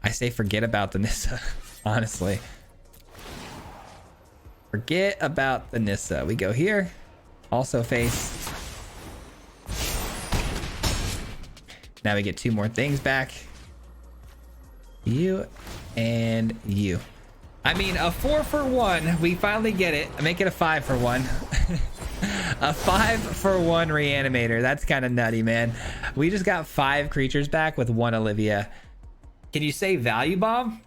I say forget about the Nissa, honestly. Forget about the Nissa. We go here. Also face. Now we get 2 more things back. You and you. I mean, a 4 for 1. We finally get it. Make it a 5 for 1. A 5 for 1 reanimator. That's kind of nutty, man. We just got 5 creatures back with 1 Olivia. Can you say value bomb?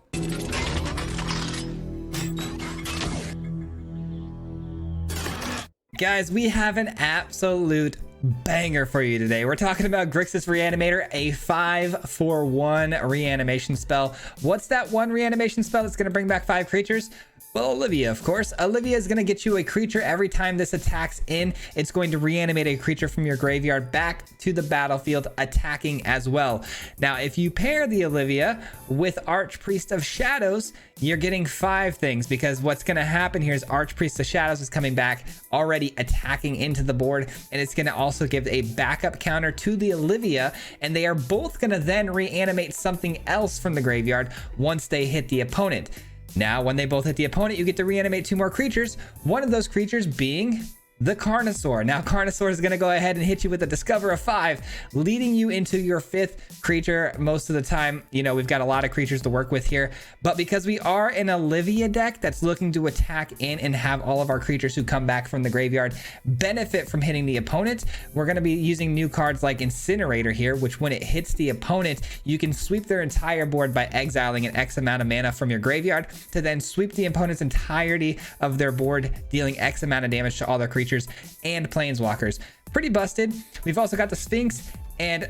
Guys, we have an absolute banger for you today. We're talking about Grixis Reanimator, a 5 for 1 reanimation spell. What's that one reanimation spell that's going to bring back 5 creatures? Well, Olivia, of course. Olivia is going to get you a creature every time this attacks in. It's going to reanimate a creature from your graveyard back to the battlefield, attacking as well. Now, if you pair the Olivia with Archpriest of Shadows, you're getting 5 things, because what's going to happen here is Archpriest of Shadows is coming back, already attacking into the board, and it's going to also give a backup counter to the Olivia, and they are both going to then reanimate something else from the graveyard once they hit the opponent. Now, when they both hit the opponent, you get to reanimate 2 more creatures. One of those creatures being the Carnosaur. Now, Carnosaur is going to go ahead and hit you with a Discover of 5, leading you into your 5th creature. Most of the time, you know, we've got a lot of creatures to work with here, but because we are an Olivia deck that's looking to attack in and have all of our creatures who come back from the graveyard benefit from hitting the opponent, we're going to be using new cards like Incinerator here, which when it hits the opponent, you can sweep their entire board by exiling an X amount of mana from your graveyard to then sweep the opponent's entirety of their board, dealing X amount of damage to all their creatures and planeswalkers. Pretty busted. We've also got the Sphinx and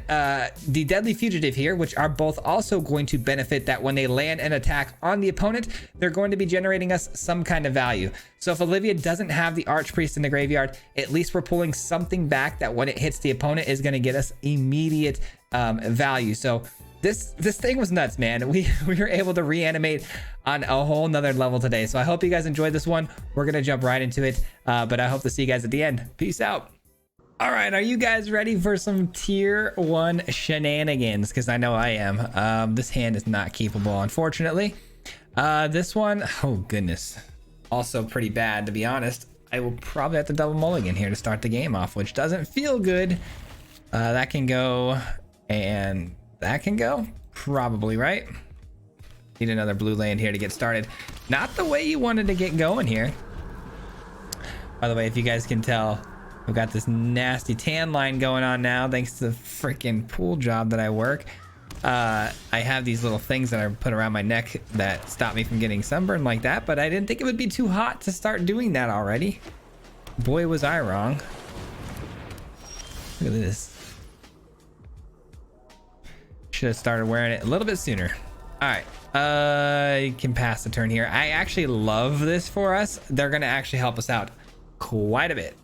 the Deadly Fugitive here, which are both also going to benefit that when they land an attack on the opponent, they're going to be generating us some kind of value. So if Olivia doesn't have the Archpriest in the graveyard, at least we're pulling something back that when it hits the opponent is going to get us immediate value. So this thing was nuts, man. We were able to reanimate on a whole nother level today. So I hope you guys enjoyed this one. We're gonna jump right into it, but I hope to see you guys at the end. Peace out. All right, are you guys ready for some tier 1 shenanigans? Because I know I am. This hand is not keepable, unfortunately. This one, oh goodness, also pretty bad, to be honest. I will probably have to double mulligan here to start the game off, which doesn't feel good. That can go, and that can go, probably, right? Need another blue land here to get started. Not the way you wanted to get going here. By the way, if you guys can tell, I've got this nasty tan line going on now, thanks to the freaking pool job that I work. I have these little things that I put around my neck that stop me from getting sunburned like that, but I didn't think it would be too hot to start doing that already. Boy, was I wrong. Look at this. Should have started wearing it a little bit sooner. All right, you can pass the turn here. I actually love this for us. They're gonna actually help us out quite a bit.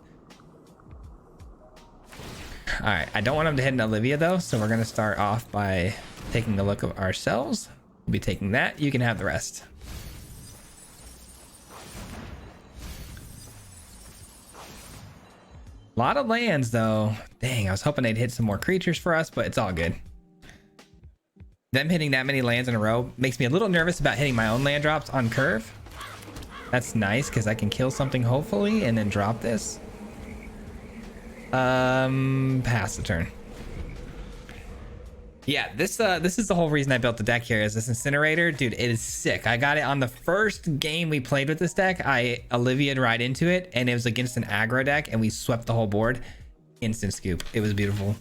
All right, I don't want them to hit an Olivia though, so we're gonna start off by taking a look at ourselves. We'll be taking that. You can have the rest. A lot of lands though. Dang, I was hoping they'd hit some more creatures for us, but it's all good. Them hitting that many lands in a row makes me a little nervous about hitting my own land drops on curve. That's nice because I can kill something hopefully and then drop this. Pass the turn. Yeah, this is the whole reason I built the deck here, is this Incinerator. Dude, it is sick. I got it on the first game we played with this deck. I Olivia'd right into it, and it was against an aggro deck, and we swept the whole board. Instant scoop. It was beautiful.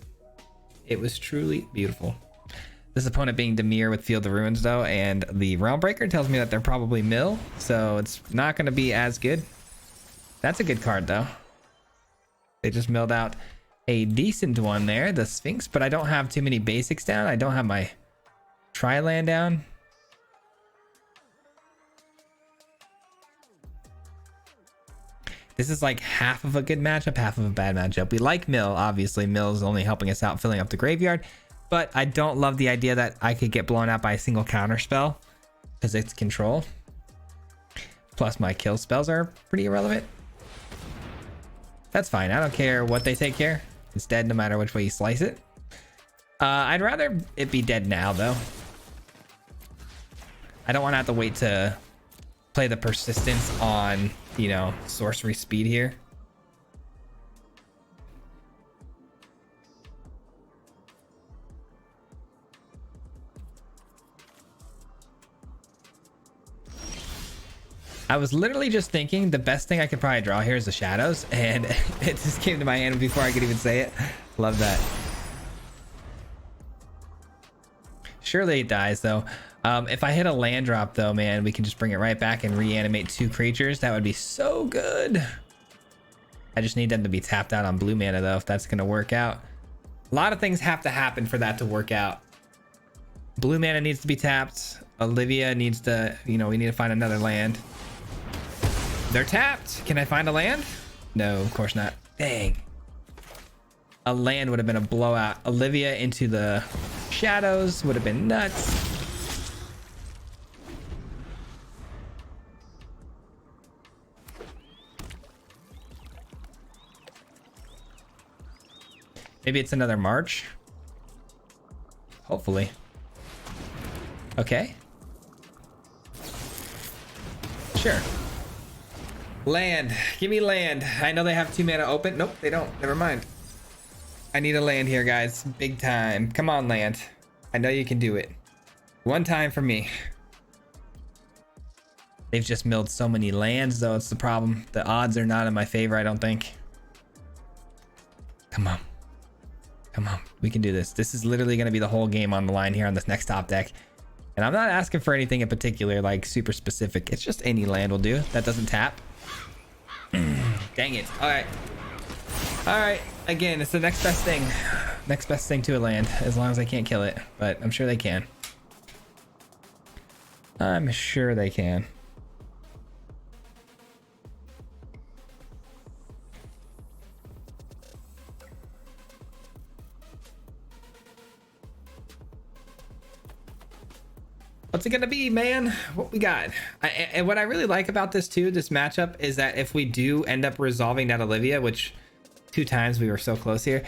It was truly beautiful. This opponent being Dimir with Field of Ruins though, and the Realm Breaker tells me that they're probably mill, so it's not going to be as good. That's a good card though. They just milled out a decent one there, the Sphinx, but I don't have too many basics down. I don't have my Tri-Land down. This is like half of a good matchup, half of a bad matchup. We like mill, obviously. Mill is only helping us out filling up the graveyard, but I don't love the idea that I could get blown out by a single counter spell because it's control. Plus my kill spells are pretty irrelevant. That's fine. I don't care what they take here. It's dead no matter which way you slice it. I'd rather it be dead now though. I don't want to have to wait to play the persistence on, you know, sorcery speed here. I was literally just thinking the best thing I could probably draw here is the shadows, and it just came to my hand before I could even say it. Love that. Surely it dies though. If I hit a land drop though, man, we can just bring it right back and reanimate 2 creatures. That would be so good. I just need them to be tapped out on blue mana though, if that's gonna work out. A lot of things have to happen for that to work out. Blue mana needs to be tapped. Olivia needs to, you know, we need to find another land. They're tapped. Can I find a land? No, of course not. Dang. A land would have been a blowout. Olivia into the shadows would have been nuts. Maybe it's another March. Hopefully. Okay. Sure. Land. Give me land. I know they have 2 mana open. Nope, they don't. Never mind. I need a land here, guys. Big time. Come on, land. I know you can do it. One time for me. They've just milled so many lands, though. It's the problem. The odds are not in my favor, I don't think. Come on. Come on. We can do this. This is literally going to be the whole game on the line here on this next top deck. And I'm not asking for anything in particular, like super specific. It's just any land will do. That doesn't tap. Dang it. All right. All right. Again, it's the next best thing. Next best thing to a land, as long as I can't kill it. But I'm sure they can. I'm sure they can. What's it gonna be, man? What we got? And what I really like about this too, this matchup, is that if we do end up resolving that Olivia, which 2 times we were so close here,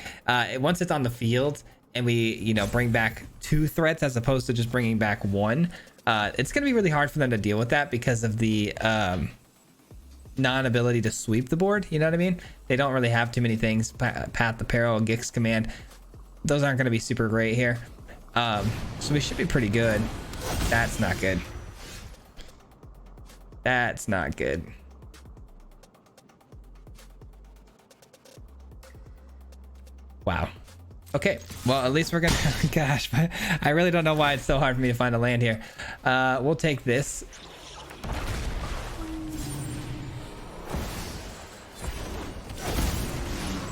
once it's on the field and we, you know, bring back 2 threats as opposed to just bringing back 1, it's gonna be really hard for them to deal with that because of the non-ability to sweep the board. You know what I mean? They don't really have too many things. Path the Peril, Gix Command, those aren't gonna be super great here. So we should be pretty good. That's not good. That's not good. Wow. Okay. Well, at least we're gonna. Gosh, I really don't know why it's so hard for me to find a land here. We'll take this.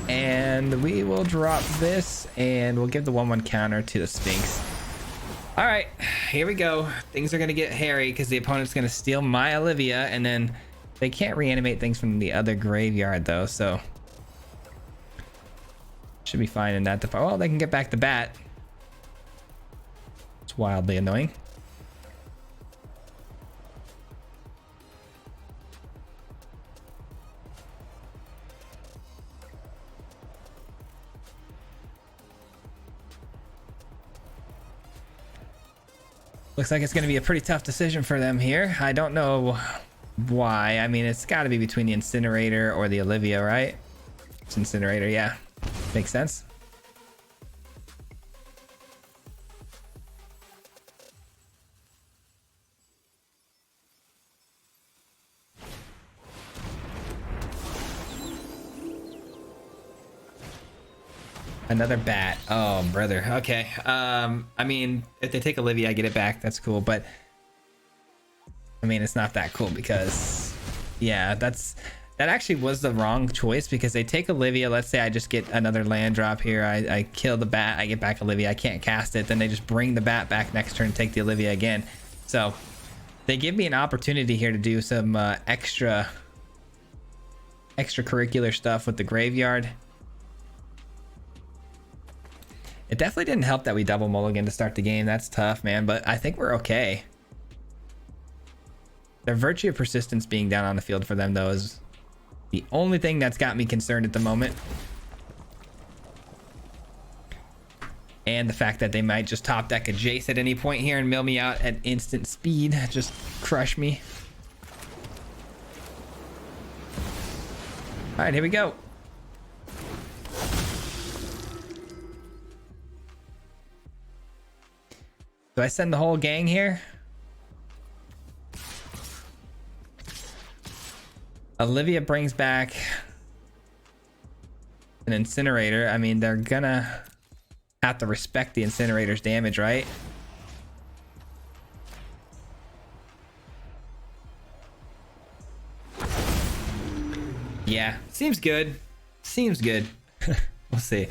And we will drop this, and we'll give the 1/1 counter to the Sphinx. All right, here we go. Things are gonna get hairy because the opponent's gonna steal my Olivia, and then they can't reanimate things from the other graveyard though, so should be fine in that department. Well, they can get back the bat. It's wildly annoying. Looks like it's going to be a pretty tough decision for them here. I don't know why. I mean, it's got to be between the Incinerator or the Olivia, right? It's Incinerator, yeah. Makes sense. Another bat. Oh, brother. Okay. I mean, if they take Olivia, I get it back. That's cool. But I mean, it's not that cool because, yeah, that actually was the wrong choice because they take Olivia. Let's say I just get another land drop here. I kill the bat. I get back Olivia. I can't cast it. Then they just bring the bat back next turn and take the Olivia again. So they give me an opportunity here to do some extracurricular stuff with the graveyard. It definitely didn't help that we double mulligan to start the game. That's tough, man, but I think we're okay. Their Virtue of Persistence being down on the field for them, though, is the only thing that's got me concerned at the moment. And the fact that they might just top deck a Jace at any point here and mill me out at instant speed, just crush me. All right, here we go. Do I send the whole gang here? Olivia brings back an incinerator. I mean, they're gonna have to respect the incinerator's damage, right? Yeah, seems good. Seems good. We'll see.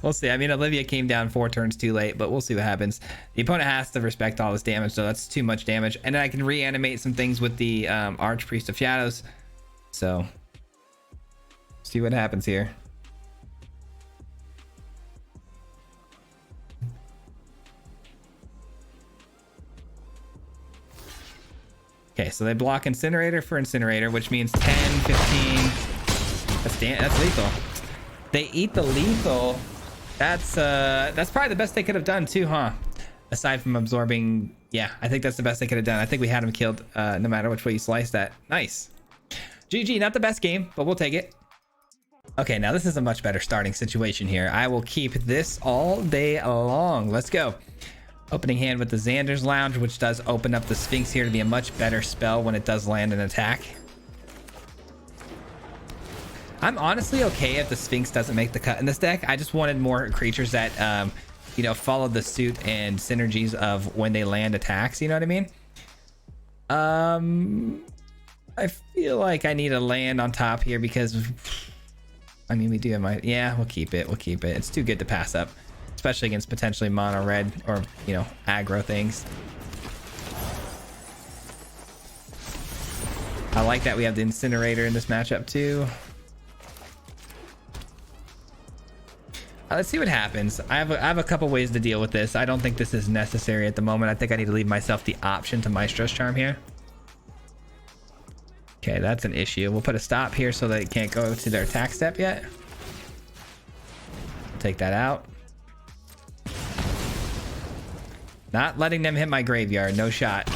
We'll see. I mean, Olivia came down 4 turns too late, but we'll see what happens. The opponent has to respect all this damage, so that's too much damage. And then I can reanimate some things with the Archpriest of Shadows. So, see what happens here. Okay, so they block Incinerator for Incinerator, which means 10, 15. That's lethal. They eat the lethal. That's probably the best they could have done too, huh? Aside from absorbing, yeah, I think that's the best they could have done. I think we had him killed no matter which way you slice that. Nice. GG, not the best game, but we'll take it. Okay, now this is a much better starting situation here. I will keep this all day long. Let's go. Opening hand with the Xander's Lounge, which does open up the Sphinx here to be a much better spell when it does land an attack. I'm honestly okay if the Sphinx doesn't make the cut in this deck. I just wanted more creatures that, you know, follow the suit and synergies of when they land attacks. You know what I mean? I feel like I need a land on top here because, I mean, we do have my, yeah, we'll keep it. We'll keep it. It's too good to pass up, especially against potentially mono red or, you know, aggro things. I like that we have the Incinerator in this matchup too. Let's see what happens. I have a couple ways to deal with this. I don't think this is necessary at the moment. I think I need to leave myself the option to Maestro's Charm here. Okay, that's an issue. We'll put a stop here so that it can't go to their attack step yet. Take that out. Not letting them hit my graveyard. No shot.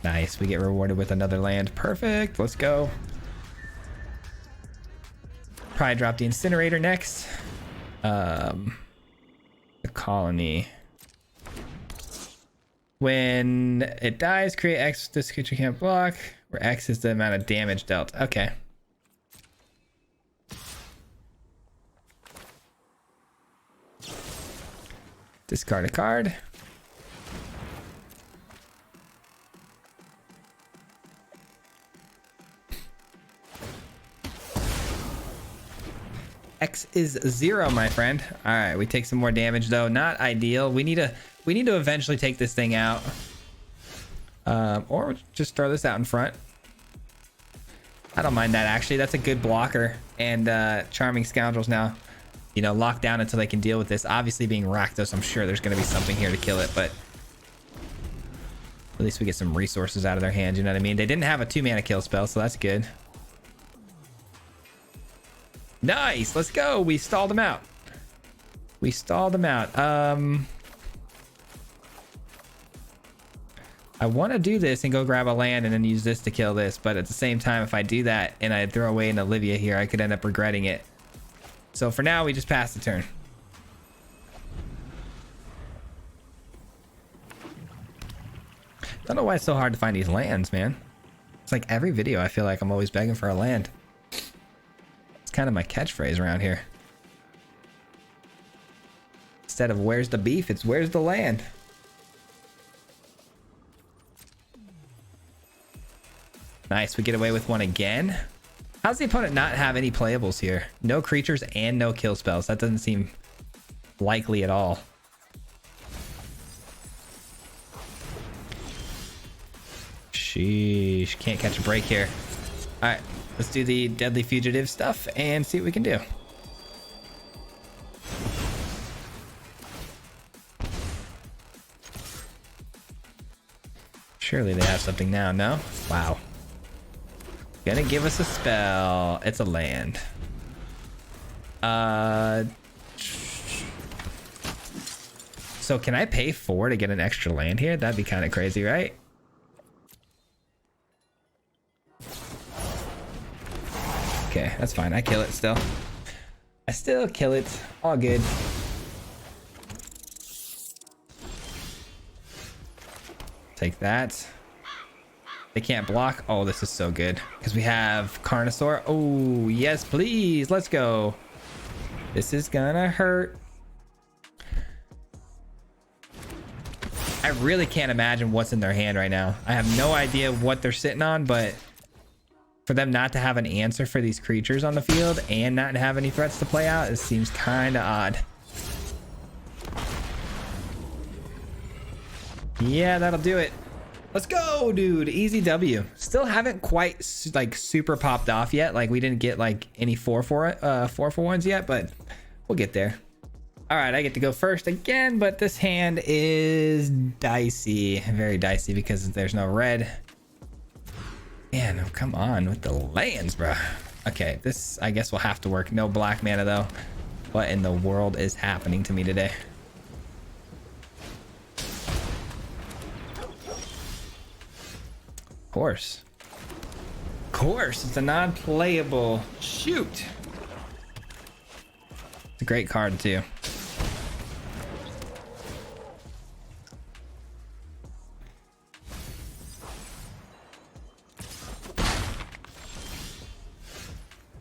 Nice. We get rewarded with another land. Perfect. Let's go. Probably drop the Incinerator next. The Colony. When it dies, create X. This creature can't block, where X is the amount of damage dealt. Okay. Discard a card. X is 0, my friend. All right, we take some more damage though. Not ideal. We need to eventually take this thing out, or just throw this out in front. I don't mind that actually. That's a good blocker. And Charming Scoundrels now, you know, locked down until they can deal with this. Obviously, being Rakdos, I'm sure there's going to be something here to kill it, but at least we get some resources out of their hands. You know what I mean? They didn't have a 2-mana kill spell, so that's good. Nice, let's go. We stalled them out. We stalled them out. I want to do this and go grab a land and then use this to kill this, but at the same time, if I do that and I throw away an Olivia here, I could end up regretting it. So for now, we just pass the turn. Don't know why it's so hard to find these lands, man. It's like every video I feel like I'm always begging for a land. Kind of my catchphrase around here. Instead of where's the beef, it's where's the land. Nice, we get away with one again. How's the opponent not have any playables here? No creatures and no kill spells. That doesn't seem likely at all. Sheesh, can't catch a break here. All right. Let's do the Deadly Fugitive stuff and see what we can do. Surely they have something now, no? Wow. Gonna give us a spell. It's a land. So can I pay 4 to get an extra land here? That'd be kind of crazy, right? Okay, that's fine. I kill it still. I still kill it. All good. Take that. They can't block. Oh, this is so good. Because we have Carnosaur. Oh, yes, please. Let's go. This is gonna hurt. I really can't imagine what's in their hand right now. I have no idea what they're sitting on, but for them not to have an answer for these creatures on the field and not have any threats to play out, it seems kind of odd. Yeah, that'll do it. Let's go, dude. Easy W. Still haven't quite like super popped off yet. Like we didn't get like any 4-for-1s yet, but we'll get there. All right, I get to go first again, but this hand is dicey, very dicey because there's no red. Man, come on with the lands, bro. Okay, this I guess will have to work. No black mana though. What in the world is happening to me today? Course, it's a non-playable. Shoot, it's a great card too.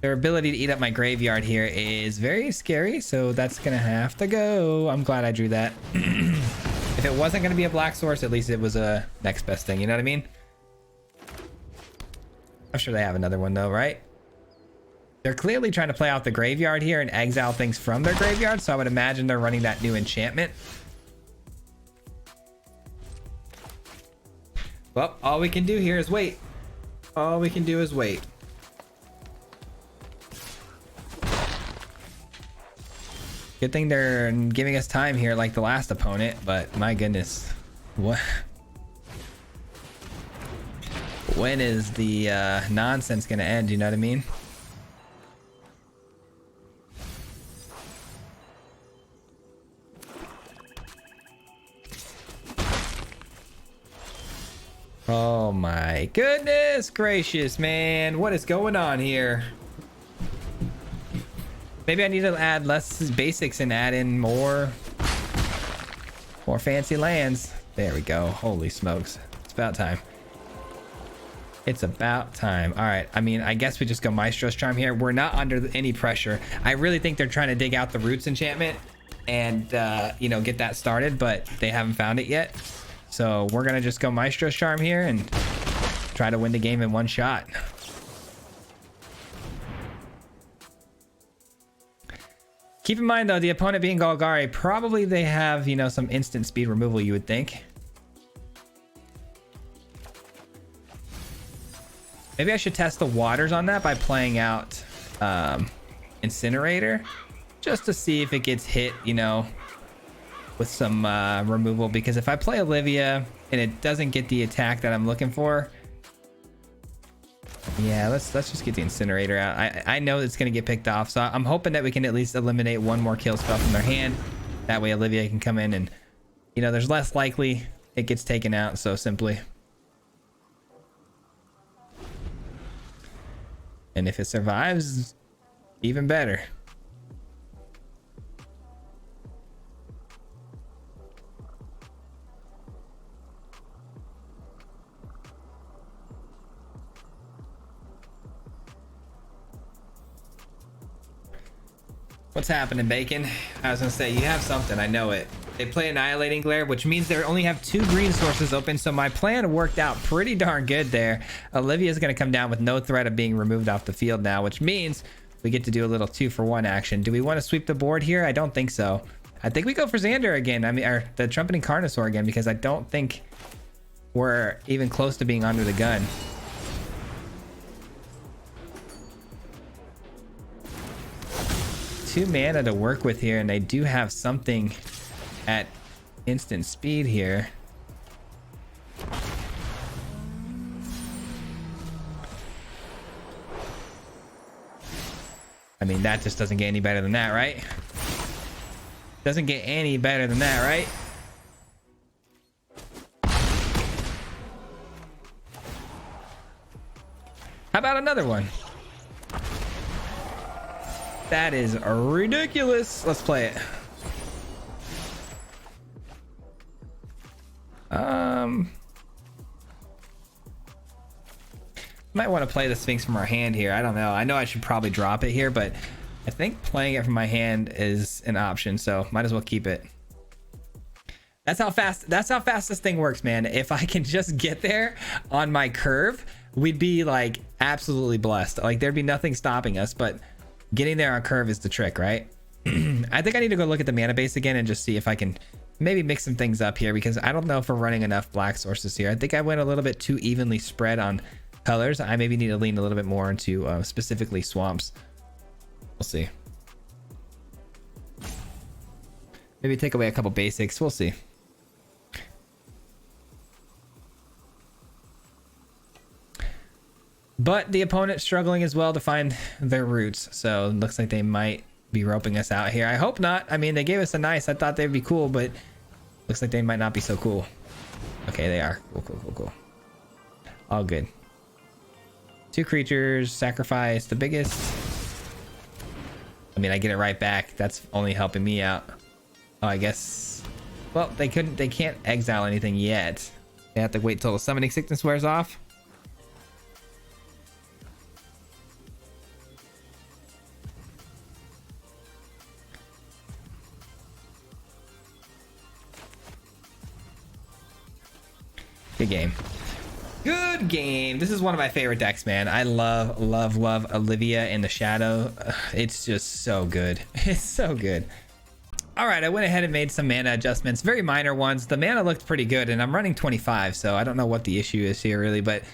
Their ability to eat up my graveyard here is very scary, so that's gonna have to go. I'm glad I drew that. If it wasn't gonna be a black source, at least it was a next best thing, you know what I mean? I'm sure they have another one though, right? They're clearly trying to play out the graveyard here and exile things from their graveyard, so I would imagine they're running that new enchantment. Well, all we can do here is wait. All we can do is wait. Good thing they're giving us time here like the last opponent, but my goodness. What? When is the nonsense gonna end? You know what I mean? Oh my goodness gracious, man. What is going on here? Maybe I need to add less basics and add in more fancy lands. There we go. Holy smokes. It's about time. It's about time. All right. I mean, I guess we just go Maestro's Charm here. We're not under any pressure. I really think they're trying to dig out the Roots enchantment and, you know, get that started, but they haven't found it yet. So we're going to just go Maestro's Charm here and try to win the game in one shot. Keep in mind, though, the opponent being Golgari, probably they have, you know, some instant speed removal, you would think. Maybe I should test the waters on that by playing out Incinerator, just to see if it gets hit, you know, with some removal. Because if I play Olivia and it doesn't get the attack that I'm looking for, yeah, let's just get the Incinerator out. I know it's going to get picked off, so I'm hoping that we can at least eliminate one more kill spell from their hand. That way Olivia can come in and, you know, there's less likely it gets taken out so simply. And if it survives, even better. What's happening, Bacon? I was gonna say, you have something, I know it. They play Annihilating Glare, which means they only have 2 green sources open, so my plan worked out pretty darn good there. Olivia's gonna come down with no threat of being removed off the field now, which means we get to do a little 2-for-1 action. Do we want to sweep the board here? I don't think so. I think we go for Xander again. I mean, or the Trumpeting Carnosaur again, because I don't think we're even close to being under the gun. Two mana to work with here, and they do have something at instant speed here. I mean, that just doesn't get any better than that, right? Doesn't get any better than that, right? How about another one? That is ridiculous. Let's play it. Might want to play the Sphinx from our hand here. I don't know. I know I should probably drop it here, but I think playing it from my hand is an option, so might as well keep it. That's how fast this thing works, man. If I can just get there on my curve, we'd be like absolutely blessed. Like there'd be nothing stopping us, but getting there on curve is the trick, right? I think I need to go look at the mana base again and just see if I can maybe mix some things up here, because I don't know if we're running enough black sources here. I think I went a little bit too evenly spread on colors. I maybe need to lean a little bit more into specifically swamps. We'll see. Maybe take away a couple basics. We'll see. But the opponent's struggling as well to find their roots, so it looks like they might be roping us out here. I hope not. I mean, they gave us a nice. I thought they'd be cool, but looks like they might not be so cool. Okay, they are. Cool. All good. 2 creatures, sacrifice the biggest. I mean, I get it right back. That's only helping me out. Oh, I guess. Well, they can't exile anything yet. They have to wait till the summoning sickness wears off. Good game. Good game. This is one of my favorite decks, man. I love Olivia in the Shadow. It's just so good. It's so good. All right, I went ahead and made some mana adjustments, very minor ones. The mana looked pretty good, and I'm running 25, so I don't know what the issue is here really, but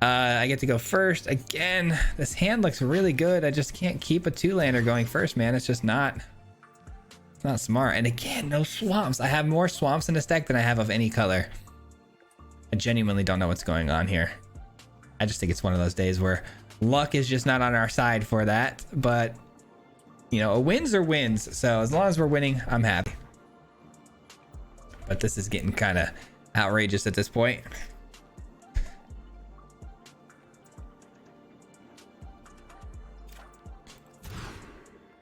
I get to go first. Again, this hand looks really good. I just can't keep a 2-lander going first, man. It's just not smart. And again, no swamps. I have more swamps in this deck than I have of any color. I genuinely don't know what's going on here. I just think it's one of those days where luck is just not on our side for that. But, you know, wins are wins. So as long as we're winning, I'm happy. But this is getting kind of outrageous at this point.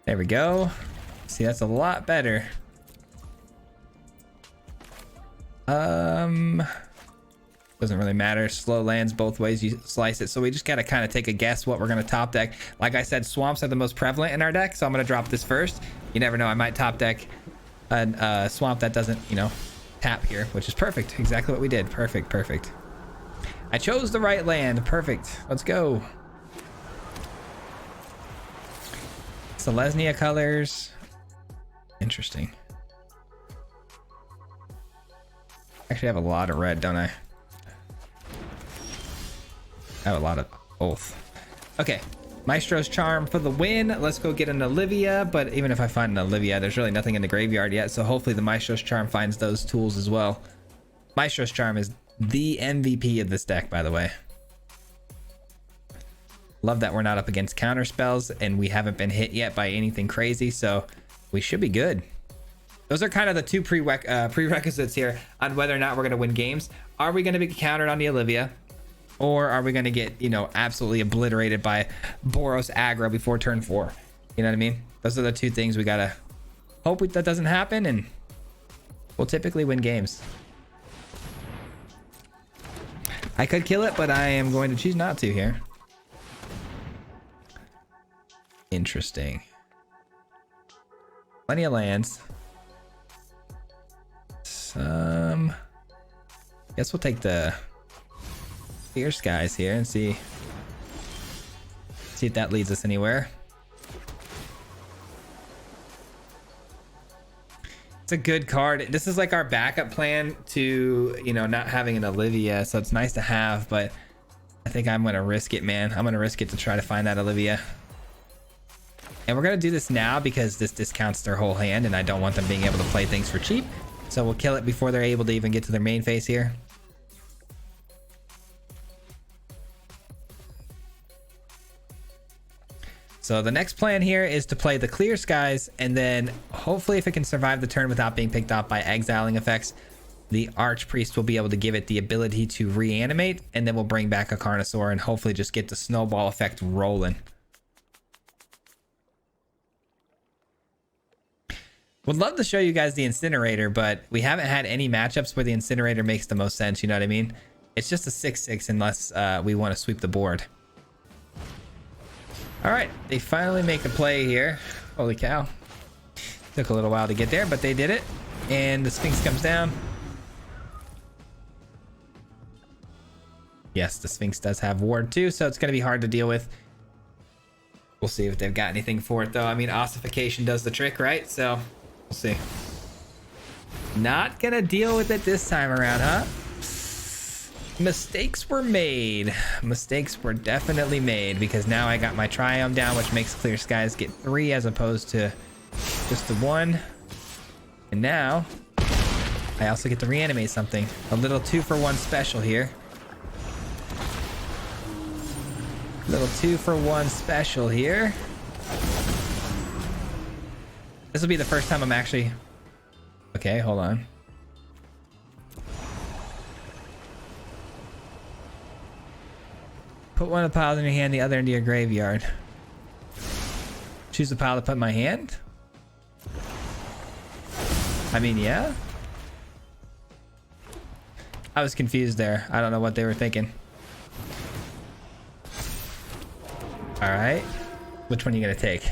There we go. See, that's a lot better. Doesn't really matter. Slow lands both ways you slice it. So we just got to kind of take a guess what we're going to top deck. Like I said, swamps are the most prevalent in our deck. So I'm going to drop this first. You never know. I might top deck a swamp that doesn't, you know, tap here, which is perfect. Exactly what we did. Perfect. I chose the right land. Perfect. Let's go. Selesnya colors. Interesting. Actually, I have a lot of red, don't I? I have a lot of both. Okay, Maestro's Charm for the win. Let's go get an Olivia, but even if I find an Olivia, there's really nothing in the graveyard yet, so hopefully the Maestro's Charm finds those tools as well. Maestro's Charm is the MVP of this deck, by the way. Love that we're not up against counter spells, and we haven't been hit yet by anything crazy, so we should be good. Those are kind of the two prerequisites here on whether or not we're going to win games. Are we going to be countered on the Olivia? Or are we going to get, you know, absolutely obliterated by Boros aggro before turn 4? You know what I mean? Those are the two things we got to hope that doesn't happen, and we'll typically win games. I could kill it, but I am going to choose not to here. Interesting. Plenty of lands. Guess we'll take the Fierce Guys here and see if that leads us anywhere. It's a good card. This is like our backup plan to, you know, not having an Olivia, so it's nice to have, but I think I'm gonna risk it, man. I'm gonna risk it to try to find that Olivia. And we're gonna do this now because this discounts their whole hand, and I don't want them being able to play things for cheap. So we'll kill it before they're able to even get to their main phase here. So the next plan here is to play the Clear Skies, and then hopefully if it can survive the turn without being picked off by exiling effects, the Archpriest will be able to give it the ability to reanimate, and then we'll bring back a Carnosaur and hopefully just get the snowball effect rolling. Would love to show you guys the Incinerator, but we haven't had any matchups where the Incinerator makes the most sense, you know what I mean? It's just a 6/6 unless we want to sweep the board. All right, they finally make a play here. Holy cow. Took a little while to get there, but they did it. And the Sphinx comes down. Yes, the Sphinx does have ward too, so it's going to be hard to deal with. We'll see if they've got anything for it though. I mean, ossification does the trick, right? So we'll see. Not going to deal with it this time around, huh? Mistakes were made. Mistakes were definitely made because now I got my Triome down, which makes Clear Skies get 3 as opposed to just the 1. And now I also get to reanimate something. A little 2-for-1 special here. Little 2-for-1 special here. This will be the first time I'm actually... Okay, hold on. Put one of the piles in your hand, the other into your graveyard. Choose the pile to put in my hand? I mean, yeah. I was confused there. I don't know what they were thinking. All right. Which one are you going to take?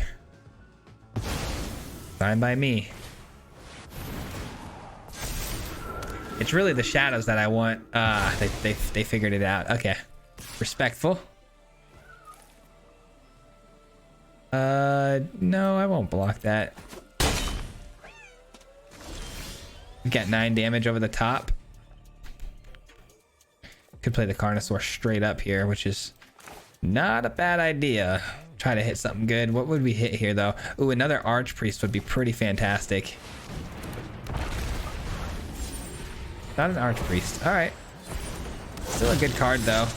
Fine by me. It's really the shadows that I want. They figured it out. Okay. Respectful. No, I won't block that. We got 9 damage over the top. Could play the Carnosaur straight up here, which is not a bad idea. Try to hit something good. What would we hit here though? Ooh, another Archpriest would be pretty fantastic. Not an Archpriest. All right. Still a good card though.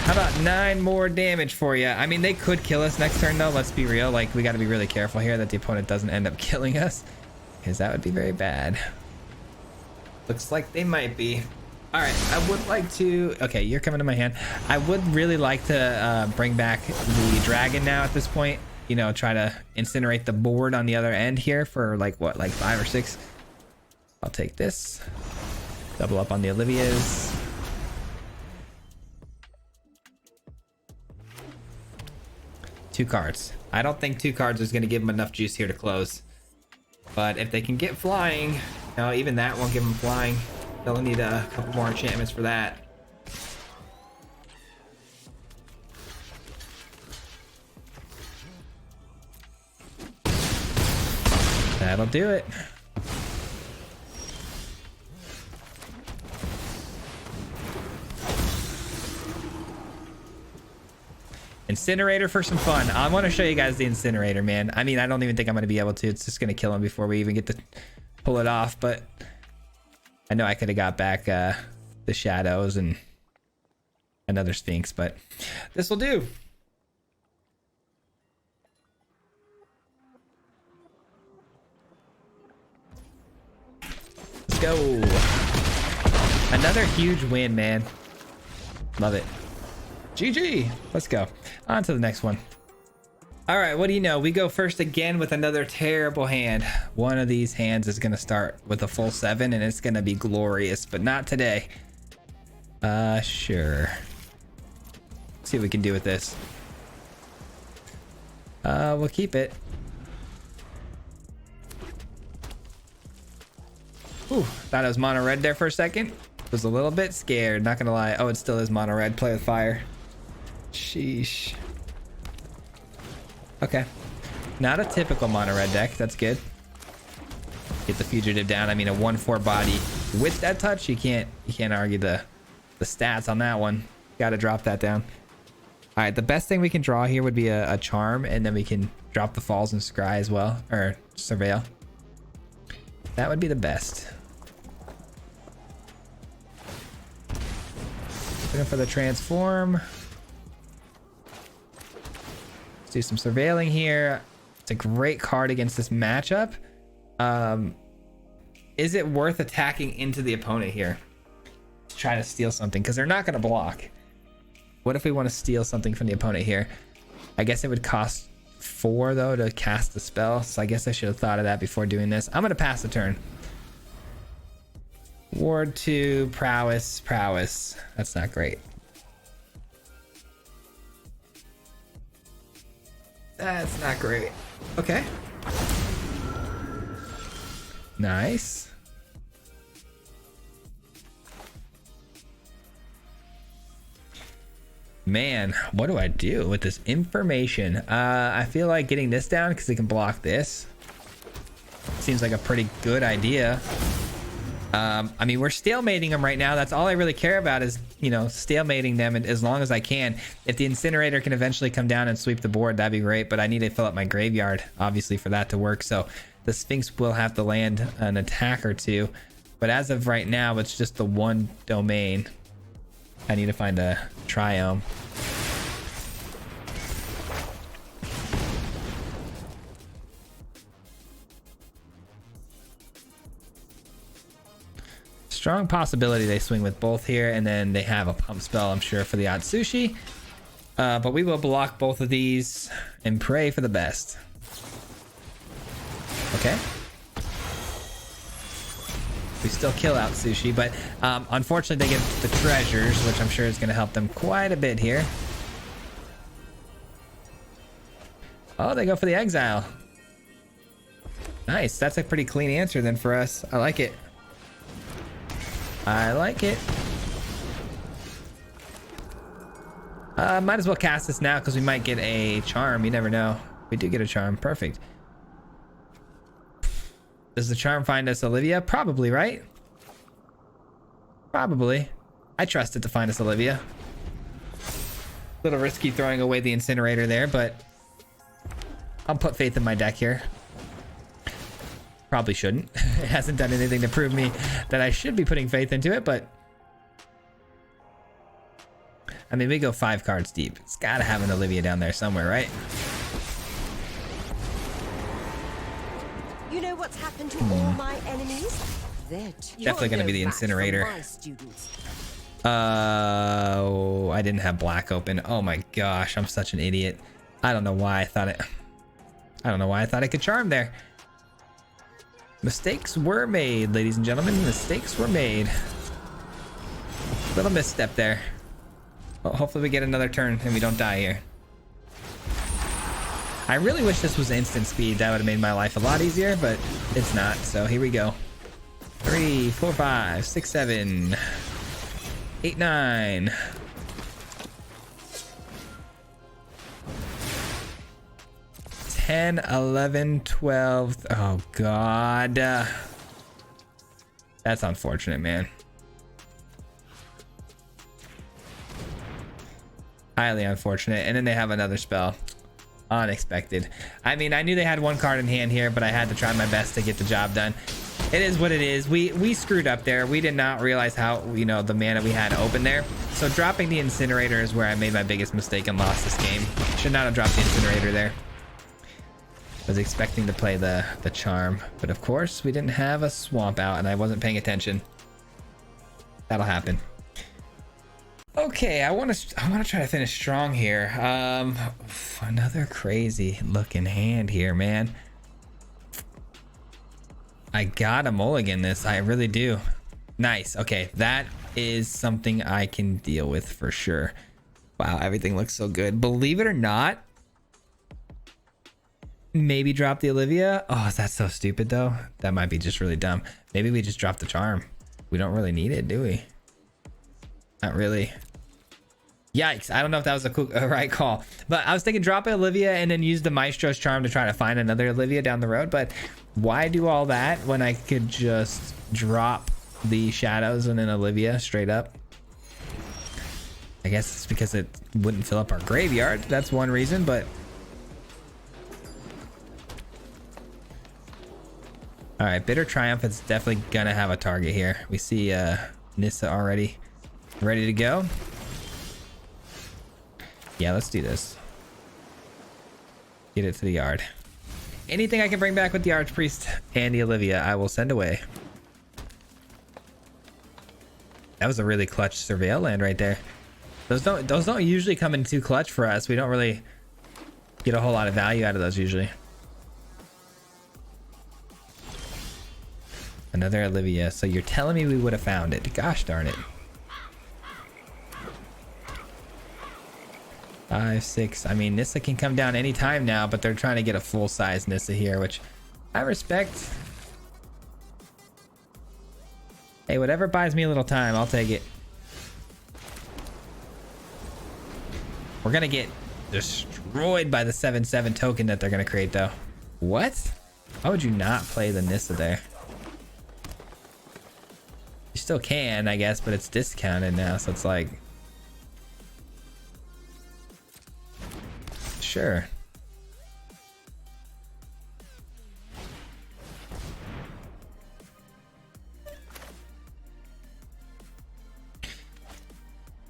How about 9 more damage for you? I mean, they could kill us next turn though. Let's be real. Like, we got to be really careful here that the opponent doesn't end up killing us, because that would be very bad. Looks like they might be. All right, I would like to... Okay, you're coming to my hand. I would really like to bring back the dragon now at this point. You know, try to incinerate the board on the other end here for like, what, like 5 or 6? I'll take this. Double up on the Olivias. Two cards. I don't think 2 cards is going to give them enough juice here to close. But if they can get flying... No, even that won't give them flying. They'll need a couple more enchantments for that. That'll do it. Incinerator for some fun. I want to show you guys the Incinerator, man. I mean, I don't even think I'm going to be able to. It's just going to kill him before we even get to pull it off, but I know I could have got back the shadows and another Sphinx, but this will do. Let's go. Another huge win, man. Love it. GG. Let's go. On to the next one. All right, what do you know? We go first again with another terrible hand. One of these hands is going to start with a full 7, and it's going to be glorious, but not today. Sure. Let's see what we can do with this. We'll keep it. Ooh, thought it was mono red there for a second. Was a little bit scared, not gonna lie. Oh, it still is mono red. Play with fire. Sheesh. Okay. Not a typical mono red deck. That's good. Get the fugitive down. I mean, a 1/4 body with that touch. You can't argue the stats on that one. Gotta drop that down. All right, the best thing we can draw here would be a charm, and then we can drop the falls and scry as well, or surveil. That would be the best. Looking for the transform. Let's do some surveilling here. It's a great card against this matchup. Is it worth attacking into the opponent here to try to steal something? Because they're not going to block. What if we want to steal something from the opponent here? I guess it would cost 4 though to cast the spell. So I guess I should have thought of that before doing this. I'm going to pass the turn. Ward 2, prowess. That's not great. That's not great. Okay. Nice. Man, what do I do with this information? I feel like getting this down because it can block this. Seems like a pretty good idea. I mean, we're stalemating them right now. That's all I really care about is, you know, stalemating them as long as I can. If the incinerator can eventually come down and sweep the board, that'd be great. But I need to fill up my graveyard, obviously, for that to work. So the Sphinx will have to land an attack or two. But as of right now, it's just the one domain. I need to find a triome. Strong possibility they swing with both here, and then they have a pump spell, I'm sure, for the Atsushi. But we will block both of these and pray for the best. Okay. We still kill Atsushi, but unfortunately they get the treasures, which I'm sure is going to help them quite a bit here. Oh, they go for the exile. Nice. That's a pretty clean answer then for us. I like it. I like it. Might as well cast this now because we might get a charm. You never know. We do get a charm. Perfect. Does the charm find us Olivia? Probably, right? Probably. I trust it to find us Olivia. A little risky throwing away the incinerator there, but I'll put faith in my deck here. Probably shouldn't. It hasn't done anything to prove me that I should be putting faith into it, but I mean, we go 5 cards deep. It's got to have an Olivia down there somewhere, right? You know what's happened to all my enemies? Definitely going to be the incinerator. Oh, I didn't have black open. Oh my gosh, I'm such an idiot. I don't know why I thought I could charm there. Mistakes were made, ladies and gentlemen. Mistakes were made. Little misstep there. Well, hopefully we get another turn and we don't die here. I really wish this was instant speed. That would have made my life a lot easier, but it's not. So here we go. 3, 4, 5, 6, 7, 8, 9. 10, 11, 12. Oh, God. That's unfortunate, man. Highly unfortunate. And then they have another spell. Unexpected. I mean, I knew they had 1 card in hand here, but I had to try my best to get the job done. It is what it is. We screwed up there. We did not realize how, you know, the mana we had open there. So dropping the incinerator is where I made my biggest mistake and lost this game. Should not have dropped the incinerator there. Was expecting to play the charm, but of course we didn't have a swamp out and I wasn't paying attention. That'll happen. Okay, I want to try to finish strong here. Another crazy looking hand here, man. I gotta mulligan this. I really do. Nice. Okay, that is something I can deal with for sure. Wow, everything looks so good. Believe it or not, maybe drop the Olivia. Oh, that's so stupid though. That might be just really dumb. Maybe we just drop the charm. We don't really need it, do we? Not really. Yikes. I don't know if that was a right call, but I was thinking drop Olivia and then use the Maestro's charm to try to find another Olivia down the road. But why do all that when I could just drop the shadows and then Olivia straight up? I guess it's because it wouldn't fill up our graveyard. That's one reason, but all right, Bitter Triumph is definitely gonna have a target here. We see Nissa already ready to go. Yeah, let's do this. Get it to the yard. Anything I can bring back with the Archpriest and the Olivia, I will send away. That was a really clutch Surveil land right there. Those don't usually come in too clutch for us. We don't really get a whole lot of value out of those usually. Another Olivia. So you're telling me we would have found it. Gosh darn it. 5, 6. I mean, Nissa can come down anytime now, but they're trying to get a full-size Nissa here, which I respect. Hey, whatever buys me a little time, I'll take it. We're gonna get destroyed by the 7/7 token that they're gonna create, though. What? Why would you not play the Nissa there? You still can, I guess, but it's discounted now, so it's like... Sure.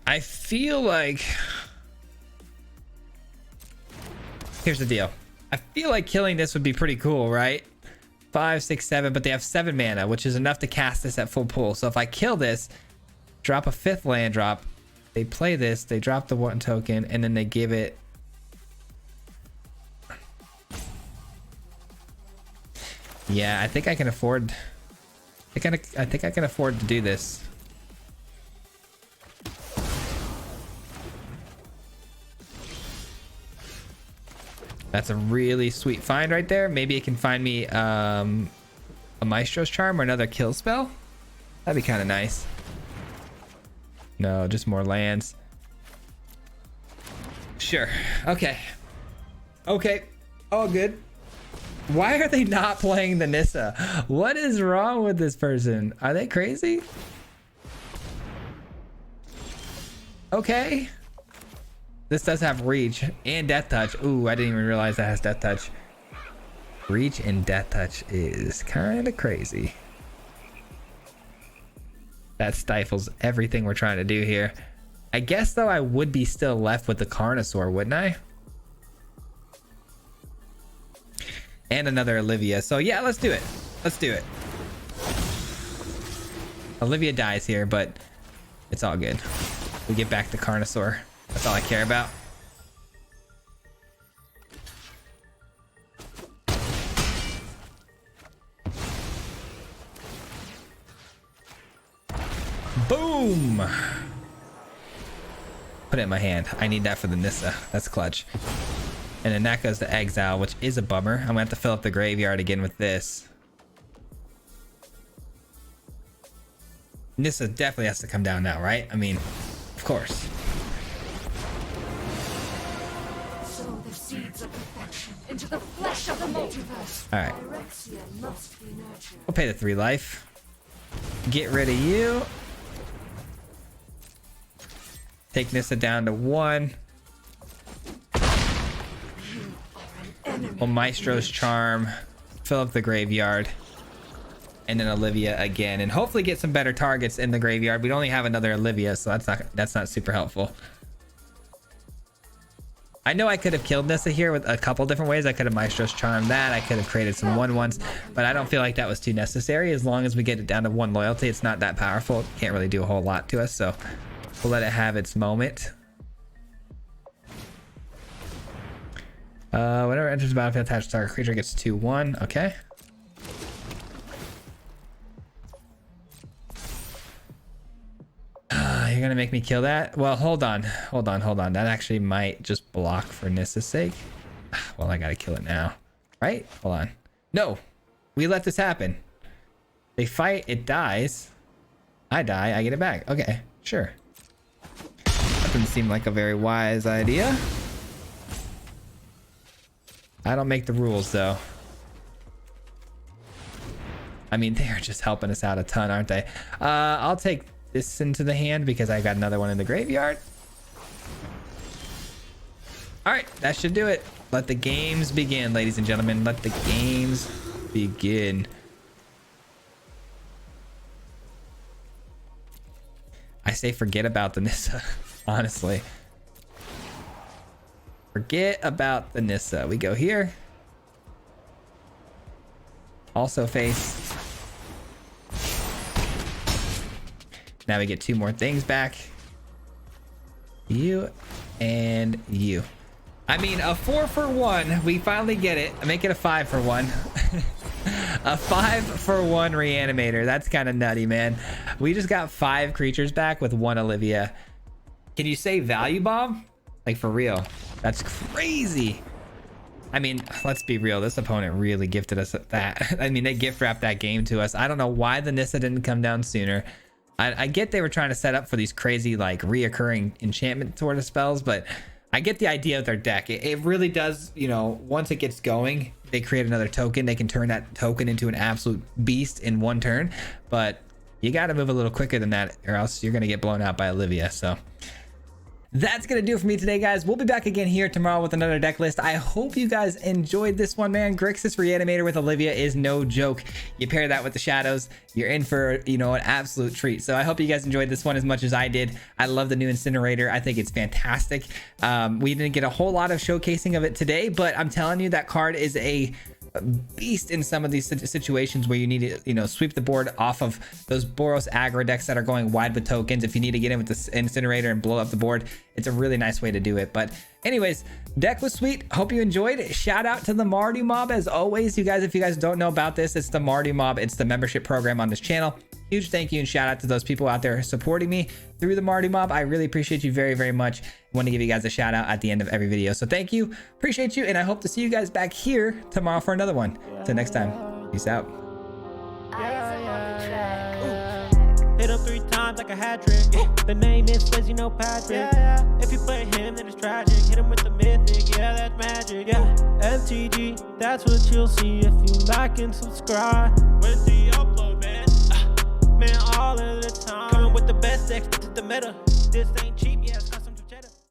I feel like... Here's the deal. I feel like killing this would be pretty cool, right? 5, 6, 7, but they have 7 mana, which is enough to cast this at full pull. So if I kill this, drop a 5th land drop, they play this, they drop the 1 token, and then they give it... Yeah, I think I can afford... I think I can afford to do this. That's a really sweet find right there. Maybe it can find me a Maestro's Charm or another kill spell. That'd be kind of nice. No, just more lands. Sure. Okay. Okay. All good. Why are they not playing the Nissa? What is wrong with this person? Are they crazy? Okay. This does have Reach and Death Touch. Ooh, I didn't even realize that has Death Touch. Reach and Death Touch is kind of crazy. That stifles everything we're trying to do here. I guess, though, I would be still left with the Carnosaur, wouldn't I? And another Olivia. So, yeah, let's do it. Let's do it. Olivia dies here, but it's all good. We get back to Carnosaur. That's all I care about. Boom! Put it in my hand. I need that for the Nissa. That's clutch. And then that goes to Exile, which is a bummer. I'm gonna have to fill up the graveyard again with this. Nissa definitely has to come down now, right? I mean, of course. Sow the seeds of perfection into the flesh of the multiverse. All right. Phyrexia must be nurtured. We'll pay the 3 life. Get rid of you. Take Nissa down to 1. Well, Maestro's Charm. Fill up the graveyard. And then Olivia again. And hopefully get some better targets in the graveyard. We only have another Olivia, so that's not super helpful. I know I could have killed Nissa here with a couple different ways. I could have Maestro's Charm that. I could have created some 1/1s. But I don't feel like that was too necessary. As long as we get it down to 1 loyalty, it's not that powerful. It can't really do a whole lot to us. So we'll let it have its moment. Whenever it enters the battlefield, attached target creature gets 2/1. Okay. You're gonna make me kill that? Well, hold on. That actually might just block for Nissa's sake. Well, I gotta kill it now. Right? Hold on. No! We let this happen. They fight, it dies. I die, I get it back. Okay, sure. That doesn't seem like a very wise idea. I don't make the rules, though. I mean, they're just helping us out a ton, aren't they? I'll take this into the hand because I got another one in the graveyard. All right, that should do it. Let the games begin, ladies and gentlemen. Let the games begin. I say forget about the Nissa, honestly. Forget about the Nissa. We go here. Also face. Now we get 2 more things back. You and you. I mean, a 4 for 1. We finally get it. Make it a 5 for 1. A 5 for 1 reanimator. That's kind of nutty, man. We just got 5 creatures back with 1 Olivia. Can you say value bomb? Like, for real. That's crazy. I mean, let's be real. This opponent really gifted us that. I mean, they gift wrapped that game to us. I don't know why the Nissa didn't come down sooner. I get they were trying to set up for these crazy, like, reoccurring enchantment sort of spells, but I get the idea of their deck. It really does, you know, once it gets going, they create another token. They can turn that token into an absolute beast in 1 turn, but you got to move a little quicker than that or else you're going to get blown out by Olivia. So that's gonna do it for me today, guys. We'll be back again here tomorrow with another deck list. I hope you guys enjoyed this one, man. Grixis Reanimator with Olivia is no joke. You pair that with the Shadows, you're in for, you know, an absolute treat. So I hope you guys enjoyed this one as much as I did. I love the new Incinerator. I think it's fantastic. We didn't get a whole lot of showcasing of it today, but I'm telling you, that card is a beast in some of these situations where you need to, you know, sweep the board off of those Boros aggro decks that are going wide with tokens. If you need to get in with this Incinerator and blow up the board, it's a really nice way to do it. But anyways, deck was sweet. Hope you enjoyed. Shout out to the Mardu Mob as always. You guys, if you guys don't know about this, it's the Mardu Mob. It's the membership program on this channel. Huge thank you and shout out to those people out there supporting me through the Mardu Mob. I really appreciate you very, very much. I want to give you guys a shout out at the end of every video. So thank you, appreciate you, and I hope to see you guys back here tomorrow for another one. Till next time, peace out. Hit him 3 times like a hat trick. The name is Swayze, no Patrick. If you play him, then it's tragic. Hit him with the mythic, yeah, that's magic. Yeah, MTG, that's what you'll see if you like and subscribe. With the upload, man, man, all of the time. Coming with the best decks, this is the meta. This ain't cheap.